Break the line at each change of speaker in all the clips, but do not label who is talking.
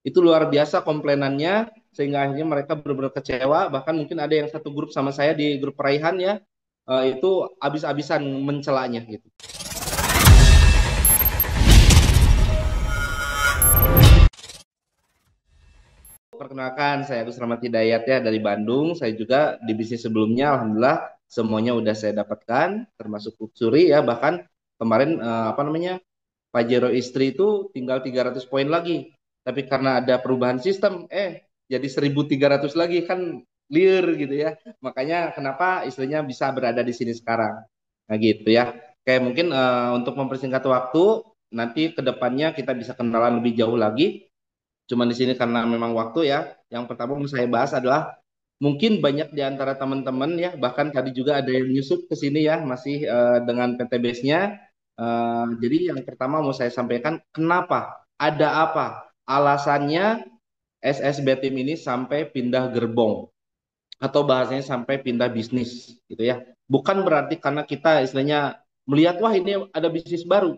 Itu luar biasa komplainannya, sehingga akhirnya mereka benar-benar kecewa. Bahkan mungkin ada yang satu grup sama saya di grup peraihan ya, itu habis-habisan mencelanya gitu. Perkenalkan, saya Agus Rahmat Hidayat ya dari Bandung. Saya juga di bisnis sebelumnya, alhamdulillah semuanya udah saya dapatkan, termasuk luxury ya. Bahkan kemarin apa namanya, Pajero istri itu tinggal 300 poin lagi. Tapi karena ada perubahan sistem, jadi 1.300 lagi kan, clear gitu ya. Makanya kenapa istrinya bisa berada di sini sekarang. Nah gitu ya. Kayak mungkin untuk mempersingkat waktu, nanti ke depannya kita bisa kenalan lebih jauh lagi. Cuman di sini karena memang waktu ya. Yang pertama mau saya bahas adalah mungkin banyak di antara teman-teman ya, bahkan tadi juga ada yang nyusup ke sini ya, masih dengan PT Base-nya. Jadi yang pertama mau saya sampaikan, kenapa? Ada apa? Alasannya SSB Team ini sampai pindah gerbong atau bahasanya sampai pindah bisnis gitu ya. Bukan berarti karena kita istilahnya melihat wah ini ada bisnis baru.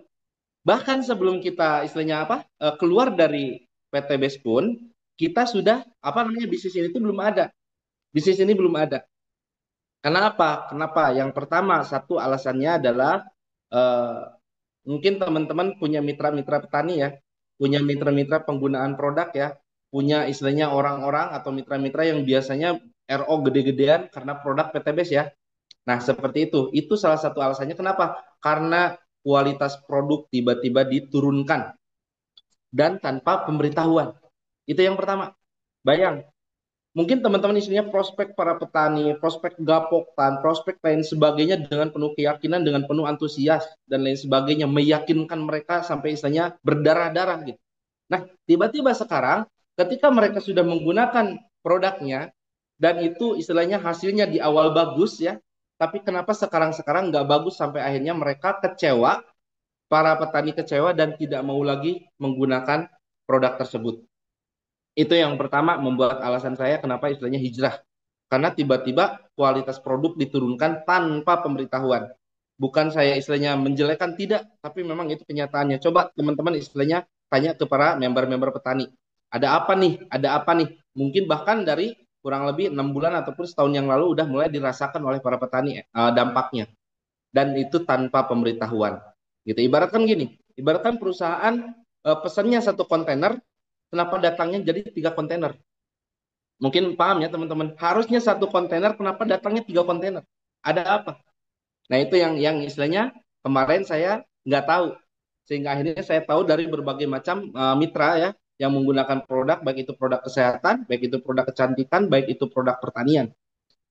Bahkan sebelum kita istilahnya apa keluar dari PT Base pun kita sudah apa namanya bisnis ini tuh belum ada. Bisnis ini belum ada. Kenapa? Kenapa? Yang pertama, satu alasannya adalah eh, mungkin teman-teman punya mitra-mitra petani ya, punya mitra-mitra penggunaan produk ya, punya istilahnya orang-orang atau mitra-mitra yang biasanya RO gede-gedean karena produk PTBS ya. Nah, seperti itu. Itu salah satu alasannya kenapa? Karena kualitas produk tiba-tiba diturunkan dan tanpa pemberitahuan. Itu yang pertama. Bayang, mungkin teman-teman isinya prospek para petani, prospek gapokan, prospek lain sebagainya dengan penuh keyakinan, dengan penuh antusias dan lain sebagainya, meyakinkan mereka sampai istilahnya berdarah-darah gitu. Nah, tiba-tiba sekarang ketika mereka sudah menggunakan produknya dan itu istilahnya hasilnya di awal bagus ya, tapi kenapa sekarang-sekarang nggak bagus sampai akhirnya mereka kecewa, para petani kecewa dan tidak mau lagi menggunakan produk tersebut. Itu yang pertama membuat alasan saya kenapa istilahnya hijrah. Karena tiba-tiba kualitas produk diturunkan tanpa pemberitahuan. Bukan saya istilahnya menjelekkan, tidak. Tapi memang itu kenyataannya. Coba teman-teman istilahnya tanya ke para member-member petani. Ada apa nih? Ada apa nih? Mungkin bahkan dari kurang lebih 6 bulan ataupun setahun yang lalu udah mulai dirasakan oleh para petani dampaknya. Dan itu tanpa pemberitahuan. Gitu. Ibaratkan gini, ibaratkan perusahaan pesannya satu kontainer, kenapa datangnya jadi 3 kontainer? Mungkin paham ya teman-teman. Harusnya satu kontainer, kenapa datangnya 3 kontainer? Ada apa? Nah itu yang istilahnya kemarin saya nggak tahu. Sehingga akhirnya saya tahu dari berbagai macam mitra ya yang menggunakan produk, baik itu produk kesehatan, baik itu produk kecantikan, baik itu produk pertanian.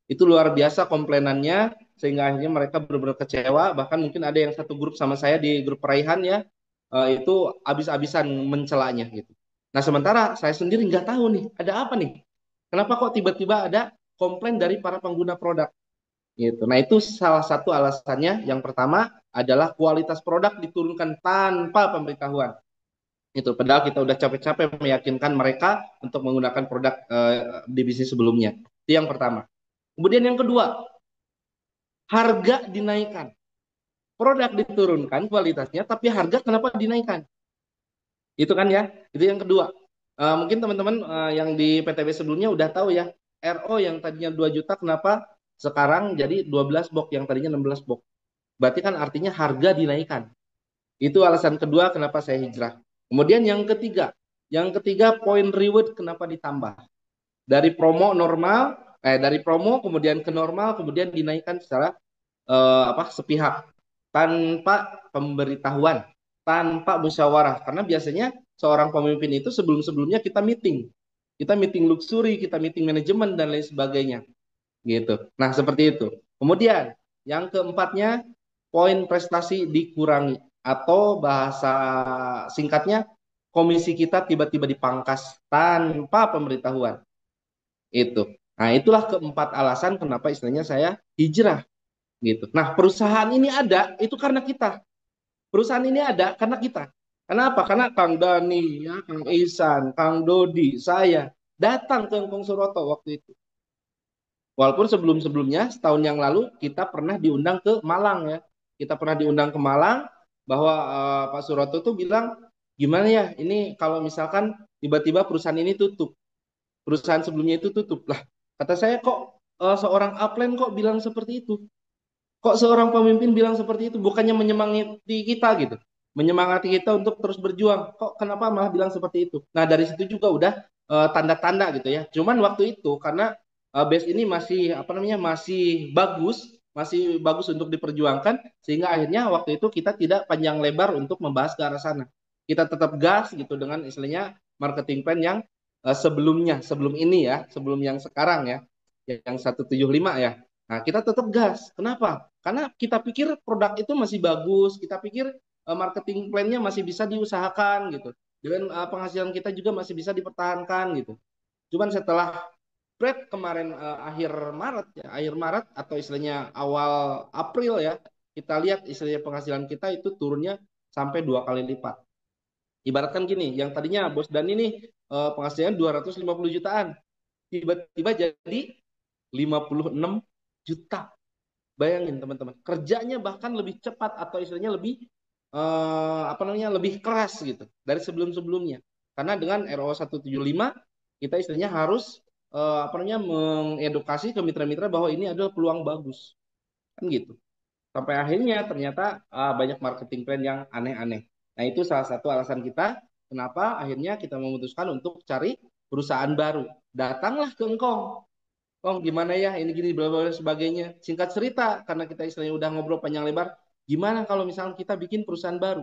Itu luar biasa komplainannya, sehingga akhirnya mereka benar-benar kecewa. Bahkan mungkin ada yang satu grup sama saya di grup peraihan ya, itu habis-habisan mencelanya gitu. Nah sementara saya sendiri nggak tahu nih, ada apa nih? Kenapa kok tiba-tiba ada komplain dari para pengguna produk? Gitu. Nah itu salah satu alasannya. Yang pertama adalah kualitas produk diturunkan tanpa pemberitahuan. Itu padahal kita udah capek-capek meyakinkan mereka untuk menggunakan produk di bisnis sebelumnya. Itu yang pertama. Kemudian yang kedua, harga dinaikkan. Produk diturunkan kualitasnya, tapi harga kenapa dinaikkan? Itu kan ya, itu yang kedua. Mungkin teman-teman yang di PTB sebelumnya udah tahu ya, RO yang tadinya 2 juta kenapa sekarang jadi 12 box yang tadinya 16 box. Berarti kan artinya harga dinaikkan. Itu alasan kedua kenapa saya hijrah. Kemudian yang ketiga poin reward kenapa ditambah? Dari promo normal, dari promo kemudian ke normal, kemudian dinaikkan secara sepihak tanpa pemberitahuan, tanpa musyawarah. Karena biasanya seorang pemimpin itu sebelum-sebelumnya kita meeting luxury, kita meeting manajemen dan lain sebagainya, gitu. Nah seperti itu. Kemudian yang keempatnya, poin prestasi dikurangi atau bahasa singkatnya komisi kita tiba-tiba dipangkas tanpa pemberitahuan. Itu. Nah, itulah keempat alasan kenapa istilahnya saya hijrah gitu. Nah, perusahaan ini ada itu karena kita. Perusahaan ini ada karena kita. Kenapa? Karena Kang Dani, ya, Kang Ihsan, Kang Dodi, saya datang ke Engkong Suroto waktu itu. Walaupun sebelum-sebelumnya setahun yang lalu kita pernah diundang ke Malang ya. Kita pernah diundang ke Malang bahwa Pak Suroto tuh bilang gimana ya ini kalau misalkan tiba-tiba perusahaan ini tutup, perusahaan sebelumnya itu tutup lah. Kata saya kok seorang upline kok bilang seperti itu? Kok seorang pemimpin bilang seperti itu? Bukannya menyemangati kita gitu, menyemangati kita untuk terus berjuang. Kok kenapa malah bilang seperti itu? Nah dari situ juga udah tanda-tanda gitu ya. Cuman waktu itu karena base ini masih apa namanya masih bagus untuk diperjuangkan, sehingga akhirnya waktu itu kita tidak panjang lebar untuk membahas ke arah sana. Kita tetap gas gitu dengan istilahnya marketing plan yang sebelumnya, sebelum ini ya, sebelum yang sekarang ya, yang 175 ya. Nah, kita tetap gas. Kenapa? Karena kita pikir produk itu masih bagus, kita pikir marketing plan-nya masih bisa diusahakan gitu. Dan penghasilan kita juga masih bisa dipertahankan gitu. Cuman setelah spread kemarin akhir Maret ya, akhir Maret atau istilahnya awal April ya, kita lihat istilahnya penghasilan kita itu turunnya sampai 2 kali lipat. Ibaratkan gini, yang tadinya Bos Dan ini penghasilan 250 jutaan, tiba-tiba jadi 56 juta. Bayangin teman-teman, kerjanya bahkan lebih cepat atau istilahnya lebih apa namanya lebih keras gitu dari sebelum-sebelumnya. Karena dengan RO 175 kita istilahnya harus apa namanya mengedukasi ke mitra-mitra bahwa ini adalah peluang bagus. Kan gitu. Sampai akhirnya ternyata banyak marketing plan yang aneh-aneh. Nah, itu salah satu alasan kita kenapa akhirnya kita memutuskan untuk cari perusahaan baru. Datanglah ke Engkong. Oh gimana ya ini gini bla bla sebagainya. Singkat cerita karena kita istilahnya udah ngobrol panjang lebar, gimana kalau misalnya kita bikin perusahaan baru?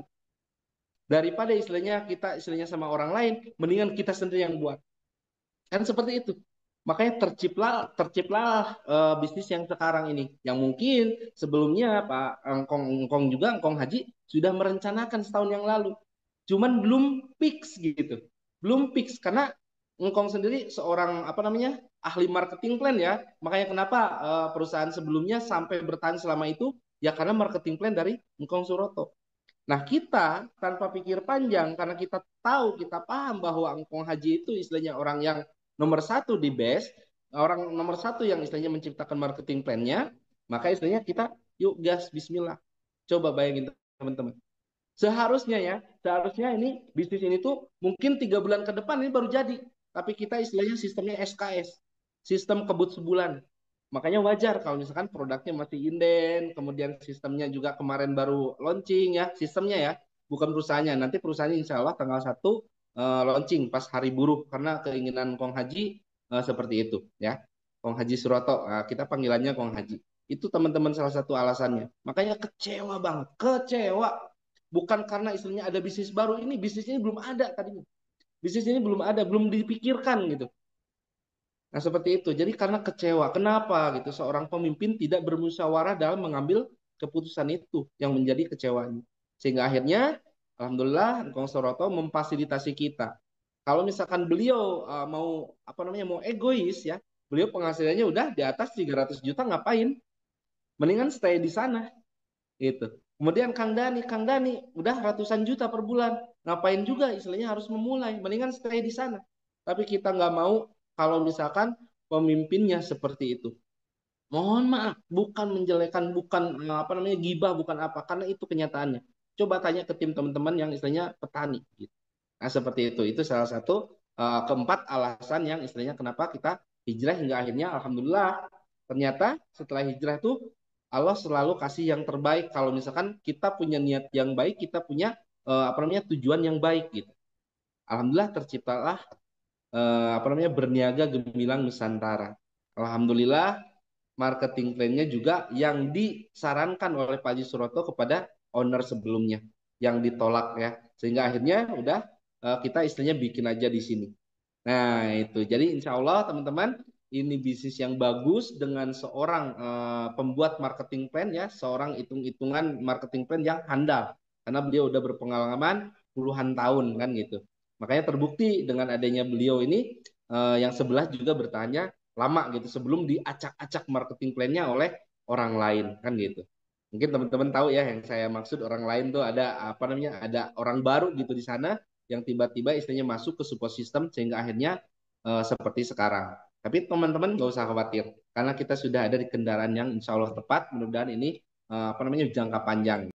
Daripada istilahnya kita istilahnya sama orang lain, mendingan kita sendiri yang buat. Kan seperti itu. Makanya terciptalah bisnis yang sekarang ini. Yang mungkin sebelumnya Pak Engkong juga Engkong Haji sudah merencanakan setahun yang lalu. Cuman belum fix gitu. Belum fix karena Engkong sendiri seorang apa namanya? Ahli marketing plan ya. Makanya kenapa perusahaan sebelumnya sampai bertahan selama itu ya karena marketing plan dari Engkong Suroto. Nah, kita tanpa pikir panjang, karena kita tahu, kita paham bahwa Engkong Haji itu istilahnya orang yang nomor satu di base, orang nomor satu yang istilahnya menciptakan marketing plan-nya, maka istilahnya kita, yuk gas, bismillah. Coba bayangin teman-teman. Seharusnya ini bisnis ini tuh mungkin 3 bulan ke depan ini baru jadi. Tapi kita istilahnya sistemnya SKS, sistem kebut sebulan. Makanya wajar kalau misalkan produknya masih inden, kemudian sistemnya juga kemarin baru launching ya, sistemnya ya, bukan perusahaannya. Nanti perusahaannya insya Allah tanggal 1 launching pas hari buruh karena keinginan Kong Haji seperti itu ya. Kong Haji Suroto, kita panggilannya Kong Haji. Itu teman-teman salah satu alasannya. Makanya kecewa banget, kecewa. Bukan karena istilahnya ada bisnis baru, ini bisnis ini belum ada tadinya. Bisnis ini belum ada, belum dipikirkan gitu. Nah, seperti itu. Jadi karena kecewa. Kenapa gitu? Seorang pemimpin tidak bermusyawarah dalam mengambil keputusan itu yang menjadi kecewaan. Sehingga akhirnya, alhamdulillah, Engkong Soroto memfasilitasi kita. Kalau misalkan beliau mau apa namanya mau egois ya, beliau penghasilannya udah di atas 300 juta ngapain? Mendingan stay di sana gitu. Kemudian Kang Dani udah ratusan juta per bulan. Ngapain juga istilahnya harus memulai. Mendingan stay di sana. Tapi kita nggak mau kalau misalkan pemimpinnya seperti itu. Mohon maaf, bukan menjelekan, bukan apa namanya gibah, bukan apa, karena itu kenyataannya. Coba tanya ke tim teman-teman yang istilahnya petani. Gitu. Nah seperti itu. Itu salah satu keempat alasan yang istilahnya kenapa kita hijrah hingga akhirnya, alhamdulillah, ternyata setelah hijrah itu Allah selalu kasih yang terbaik. Kalau misalkan kita punya niat yang baik, kita punya apa namanya tujuan yang baik gitu. Alhamdulillah terciptalah apa namanya berniaga gemilang Nusantara. Alhamdulillah marketing plan-nya juga yang disarankan oleh Pak Haji Suroto kepada owner sebelumnya yang ditolak ya. Sehingga akhirnya udah kita istilahnya bikin aja di sini. Nah, itu. Jadi insya Allah teman-teman ini bisnis yang bagus dengan seorang pembuat marketing plan ya, seorang hitung-hitungan marketing plan yang handal. Karena beliau udah berpengalaman puluhan tahun kan gitu. Makanya terbukti dengan adanya beliau ini yang sebelah juga bertanya lama gitu sebelum diacak-acak marketing plan-nya oleh orang lain kan gitu. Mungkin teman-teman tahu ya yang saya maksud orang lain tuh ada apa namanya ada orang baru gitu di sana yang tiba-tiba istilahnya masuk ke support system sehingga akhirnya seperti sekarang. Tapi teman-teman nggak usah khawatir karena kita sudah ada di kendaraan yang insya Allah tepat. Mudah-mudahan ini apa namanya jangka panjang.